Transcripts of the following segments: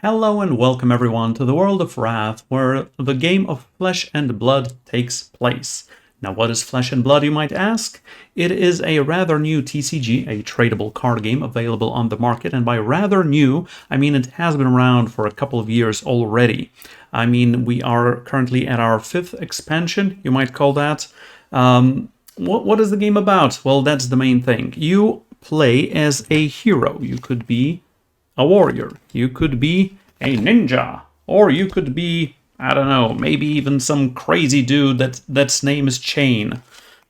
Hello and welcome everyone to the world of Wrath, where the game of Flesh and Blood takes place. Now what is Flesh and Blood, you might ask? It is a rather new TCG, a tradable card game available on the market, and by rather new, I mean it has been around for a couple of years already. I mean, we are currently at our 5th expansion, you might call that. What is the game about? Well, that's the main thing. You play as a hero. You could be a warrior, you could be a ninja, or you could be, I don't know, maybe even some crazy dude that's name is Chain.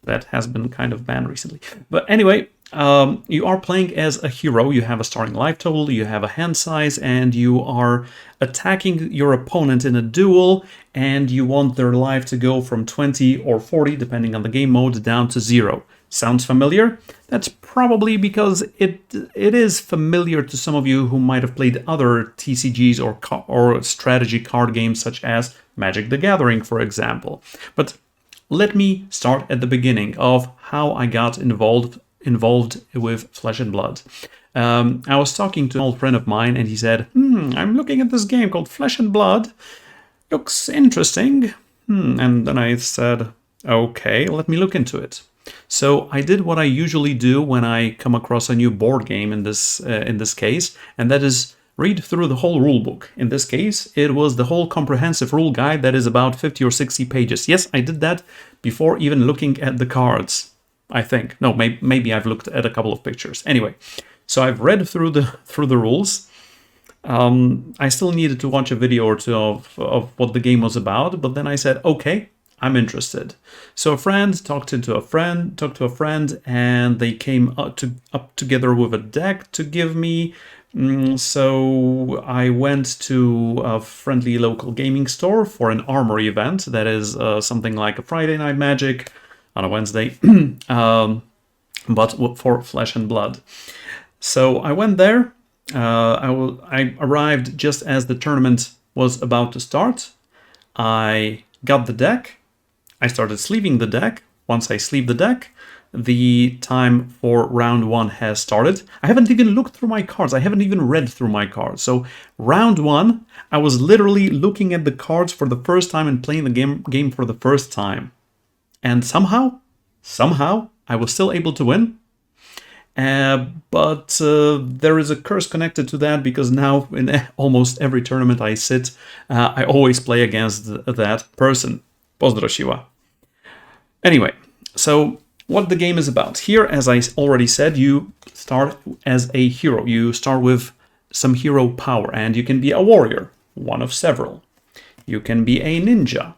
That has been kind of banned recently. But anyway, you are playing as a hero, you have a starting life total, you have a hand size, and you are attacking your opponent in a duel, and you want their life to go from 20 or 40, depending on the game mode, down to 0. Sounds familiar? That's probably because it is familiar to some of you who might have played other TCGs or strategy card games such as Magic the Gathering, for example. But let me start at the beginning of how I got involved with Flesh and Blood. I was talking to an old friend of mine and he said, I'm looking at this game called Flesh and Blood. Looks interesting. And then I said, okay, let me look into it. So I did what I usually do when I come across a new board game in this case, and that is read through the whole rule book. In this case, it was the whole comprehensive rule guide that is about 50 or 60 pages. Yes, I did that before even looking at the cards, I think. No, maybe I've looked at a couple of pictures. Anyway, so I've read through the rules. I still needed to watch a video or two of what the game was about, but then I said, okay, I'm interested. So a friend talked to a friend, and they came up together with a deck to give me. So I went to a friendly local gaming store for an armory event. That is something like a Friday Night Magic on a Wednesday, but for Flesh and Blood. So I went there. I arrived just as the tournament was about to start. I got the deck. I started sleeving the deck. Once I sleeved the deck, the time for round 1 has started. I haven't even looked through my cards. I haven't even read through my cards. So round 1, I was literally looking at the cards for the first time and playing the game for the first time. And somehow, I was still able to win. But there is a curse connected to that, because now in almost every tournament I sit, I always play against that person. Pozdro siła. Anyway, so what the game is about. Here, as I already said, you start as a hero. You start with some hero power, and you can be a warrior, one of several. You can be a ninja,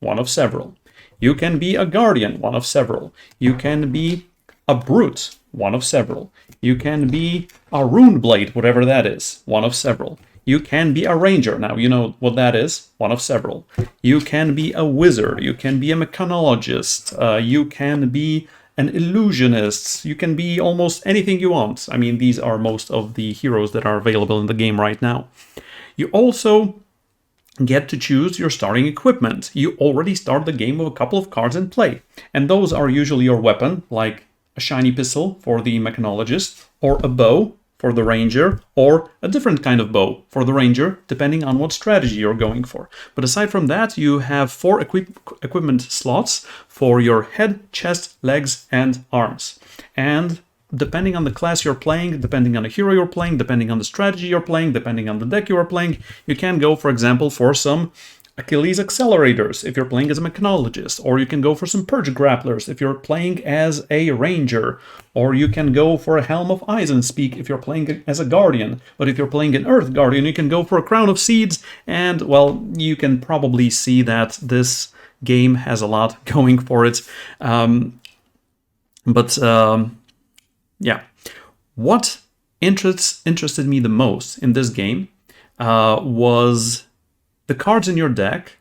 one of several. You can be a guardian, one of several. You can be a brute, one of several. You can be a rune blade, whatever that is, one of several. You can be a ranger. Now, you know what that is. One of several. You can be a wizard. You can be a mechanologist. You can be an illusionist. You can be almost anything you want. I mean, these are most of the heroes that are available in the game right now. You also get to choose your starting equipment. You already start the game with a couple of cards in play. And those are usually your weapon, like a shiny pistol for the mechanologist, or a bow for the ranger, or a different kind of bow for the ranger, depending on what strategy you're going for. But aside from that, you have 4 equipment slots for your head, chest, legs, and arms. And depending on the class you're playing, depending on the hero you're playing, depending on the strategy you're playing, depending on the deck you are playing, you can go, for example, for some Achilles accelerators if you're playing as a mechanologist, or you can go for some purge grapplers if you're playing as a ranger, or you can go for a helm of Eisenspeak if you're playing as a guardian. But if you're playing an earth guardian, you can go for a crown of seeds, and well, you can probably see that this game has a lot going for it. Yeah, what interested me the most in this game was the cards in your deck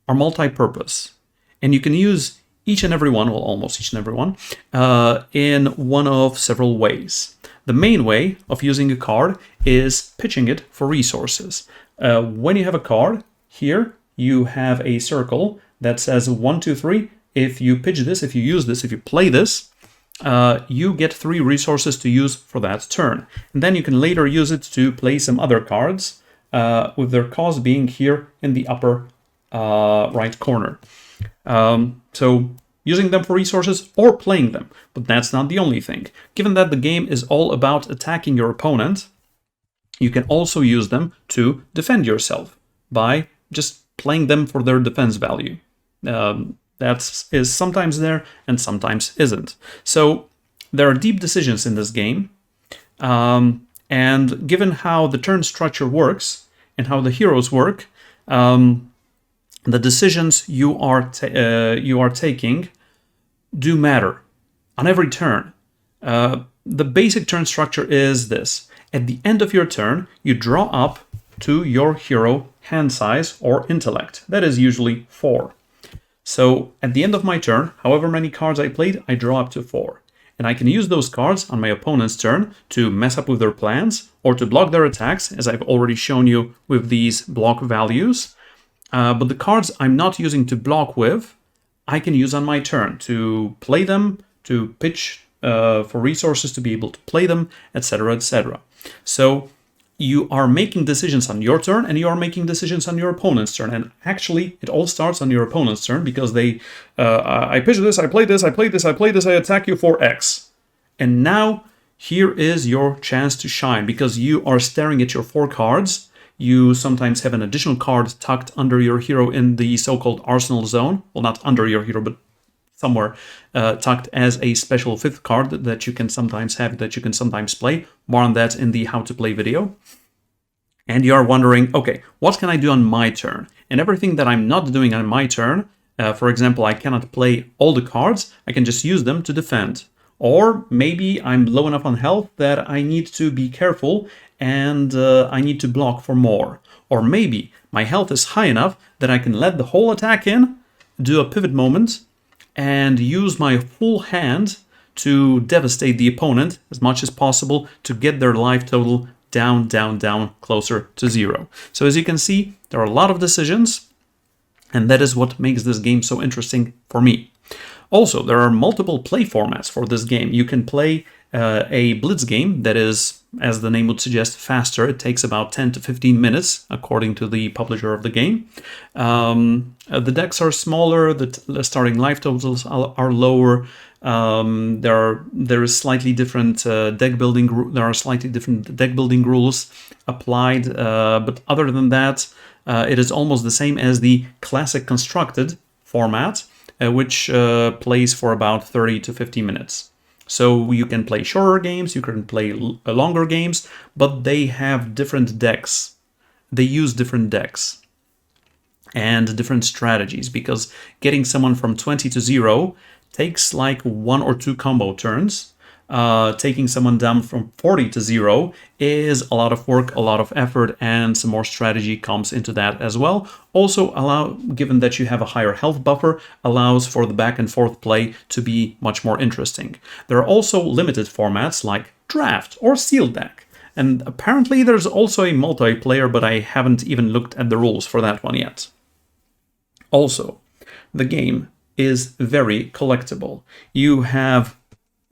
are multi-purpose, and you can use each and every one, well, almost each and every one, in one of several ways. The main way of using a card is pitching it for resources. When you have a card, here you have a circle that says 1, 2, 3. If you pitch this, if you use this, if you play this, you get 3 resources to use for that turn. And then you can later use it to play some other cards with their cost being here in the upper right corner. So using them for resources or playing them. But that's not the only thing. Given that the game is all about attacking your opponent, you can also use them to defend yourself by just playing them for their defense value. That is sometimes there and sometimes isn't. So there are deep decisions in this game. And given how the turn structure works and how the heroes work, the decisions you are taking do matter on every turn. The basic turn structure is this. At the end of your turn, you draw up to your hero hand size or intellect. That is usually 4. So at the end of my turn, however many cards I played, I draw up to 4. And I can use those cards on my opponent's turn to mess up with their plans or to block their attacks, as I've already shown you with these block values. But the cards I'm not using to block with, I can use on my turn to play them, to pitch for resources to be able to play them, etc., etc. So you are making decisions on your turn and you are making decisions on your opponent's turn. And actually, it all starts on your opponent's turn because I pitch this, I play this, I play this, I play this, I attack you for X. And now here is your chance to shine because you are staring at your 4 cards. You sometimes have an additional card tucked under your hero in the so-called arsenal zone. Well, not under your hero, but somewhere tucked as a special 5th card that you can sometimes have, that you can sometimes play. More on that in the how to play video. And you are wondering, okay, what can I do on my turn? And everything that I'm not doing on my turn, for example, I cannot play all the cards, I can just use them to defend. Or maybe I'm low enough on health that I need to be careful and I need to block for more. Or maybe my health is high enough that I can let the whole attack in, do a pivot moment, and use my full hand to devastate the opponent as much as possible to get their life total down, down, down, closer to 0. So as you can see, there are a lot of decisions, and that is what makes this game so interesting for me. Also, there are multiple play formats for this game. You can play a blitz game that is, as the name would suggest, faster. It takes about 10 to 15 minutes, according to the publisher of the game. The decks are smaller, the starting life totals are lower. There is slightly different deck building. There are slightly different deck building rules applied, but other than that, it is almost the same as the classic constructed format, which plays for about 30 to 50 minutes. So you can play shorter games, you can play longer games, but they have different decks. They use different decks and different strategies because getting someone from 20 to 0 takes like 1 or 2 combo turns. Taking someone down from 40 to 0 is a lot of work, a lot of effort, and some more strategy comes into that as well. Also, given that you have a higher health buffer, allows for the back and forth play to be much more interesting. There are also limited formats like draft or sealed deck. And apparently there's also a multiplayer, but I haven't even looked at the rules for that one yet. Also, the game is very collectible. You have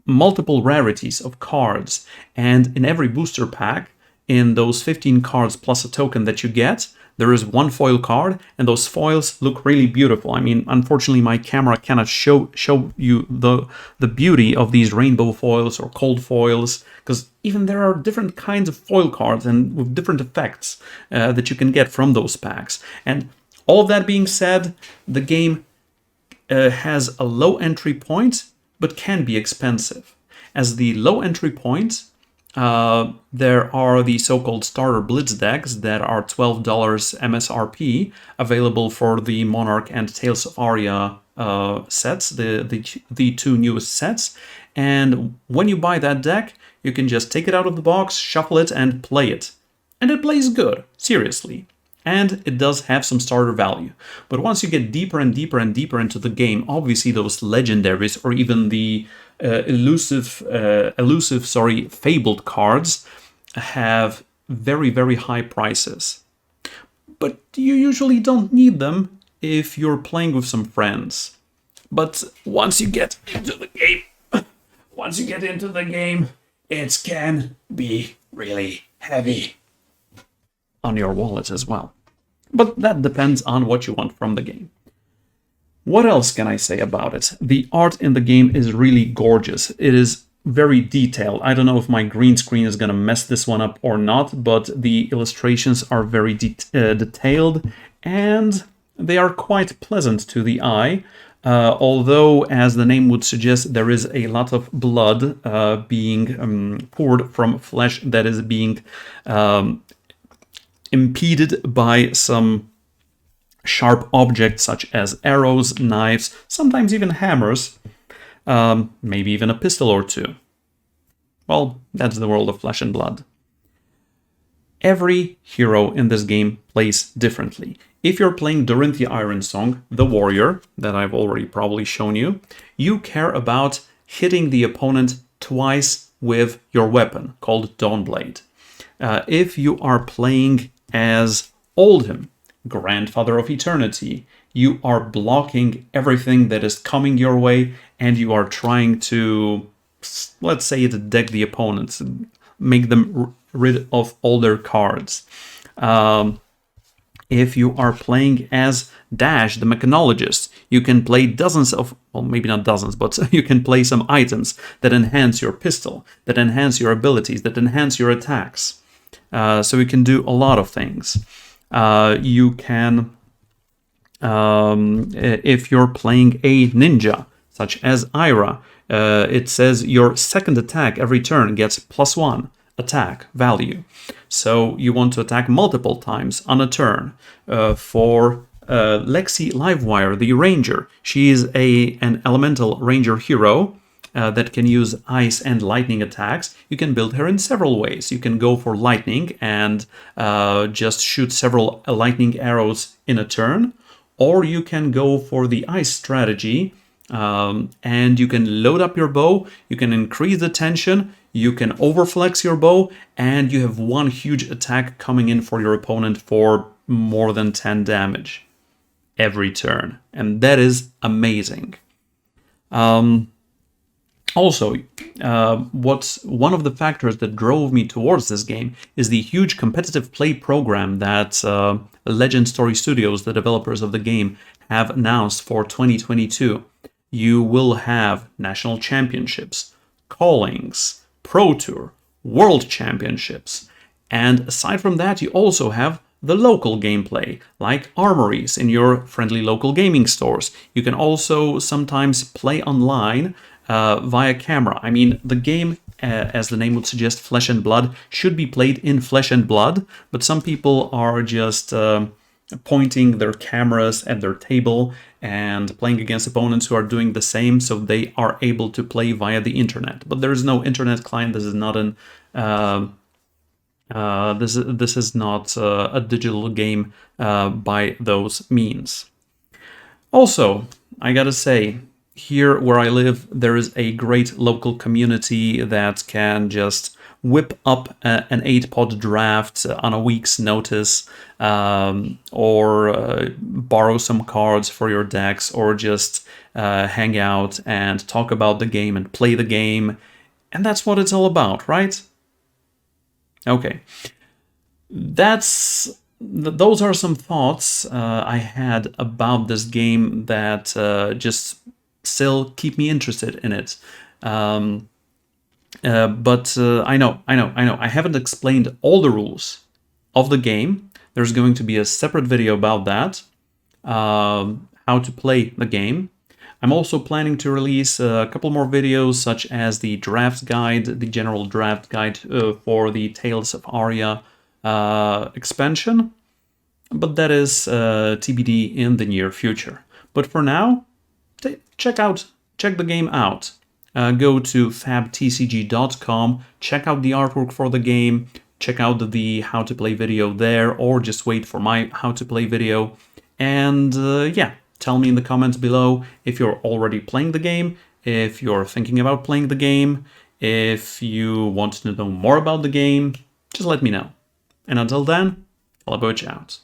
multiple rarities of cards, and in every booster pack, in those 15 cards plus a token that you get, there is 1 foil card, and those foils look really beautiful. I mean, unfortunately, my camera cannot show you the beauty of these rainbow foils or cold foils, because even there are different kinds of foil cards and with different effects that you can get from those packs. And all of that being said, the game has a low entry point, but can be expensive. As the low entry point, there are the so-called starter blitz decks that are $12 MSRP, available for the Monarch and Tales of Aria sets, the 2 newest sets. And when you buy that deck, you can just take it out of the box, shuffle it, and play it. And it plays good, seriously. And it does have some starter value. But once you get deeper and deeper and deeper into the game, obviously those legendaries or even the fabled cards have very, very high prices. But you usually don't need them if you're playing with some friends. But once you get into the game, it can be really heavy. on your wallet as well. But that depends on what you want from the game. What else can I say about it? The art in the game is really gorgeous. It is very detailed. I don't know if my green screen is going to mess this one up or not, but the illustrations are very detailed and they are quite pleasant to the eye. Although, as the name would suggest, there is a lot of blood being poured from flesh that is being impeded by some sharp objects such as arrows, knives, sometimes even hammers, maybe even a pistol or two. Well, that's the world of Flesh and Blood. Every hero in this game plays differently. If you're playing during the Ironsong, the warrior, that I've already probably shown you, you care about hitting the opponent twice with your weapon, called Dawnblade. If you are playing as Oldhim, Grandfather of Eternity, you are blocking everything that is coming your way, and you are trying to, let's say, deck the opponents, make them rid of all their cards. If you are playing as Dash, the Mechanologist, you can play dozens of, well, maybe not dozens, but you can play some items that enhance your pistol, that enhance your abilities, that enhance your attacks. So you can do a lot of things. You can, if you're playing a ninja, such as Ira, it says your second attack every turn gets +1 attack value. So you want to attack multiple times on a turn. For Lexi Livewire, the Ranger, she is an elemental ranger hero that can use ice and lightning attacks. You can build her in several ways. You can go for lightning and just shoot several lightning arrows in a turn, or you can go for the ice strategy, and you can load up your bow, you can increase the tension, you can overflex your bow, and you have one huge attack coming in for your opponent for more than 10 damage every turn. And that is amazing. Also, what's one of the factors that drove me towards this game is the huge competitive play program that Legend Story Studios, the developers of the game, have announced for 2022. You will have national championships, callings, Pro Tour, World Championships, and aside from that, you also have the local gameplay, like armories in your friendly local gaming stores. You can also sometimes play online via camera. I mean, the game, as the name would suggest, Flesh and Blood, should be played in flesh and blood, but some people are just pointing their cameras at their table and playing against opponents who are doing the same, so they are able to play via the internet. But there is no internet client. This is not an this is not a digital game by those means. Also, I gotta say, here where I live, there is a great local community that can just whip up an 8-pod draft on a week's notice, or borrow some cards for your decks, or just hang out and talk about the game and play the game. And that's what it's all about, right? Okay. Those are some thoughts I had about this game that just still keep me interested in it. But I know, I haven't explained all the rules of the game. There's going to be a separate video about that, how to play the game. I'm also planning to release a couple more videos, such as the draft guide, the general draft guide for the Tales of Aria expansion, but that is TBD in the near future. But for now, check the game out. Go to fabtcg.com, check out the artwork for the game, check out the how to play video there, or just wait for my how to play video. And yeah, tell me in the comments below if you're already playing the game, if you're thinking about playing the game, if you want to know more about the game, just let me know. And until then, Calebovitsch out.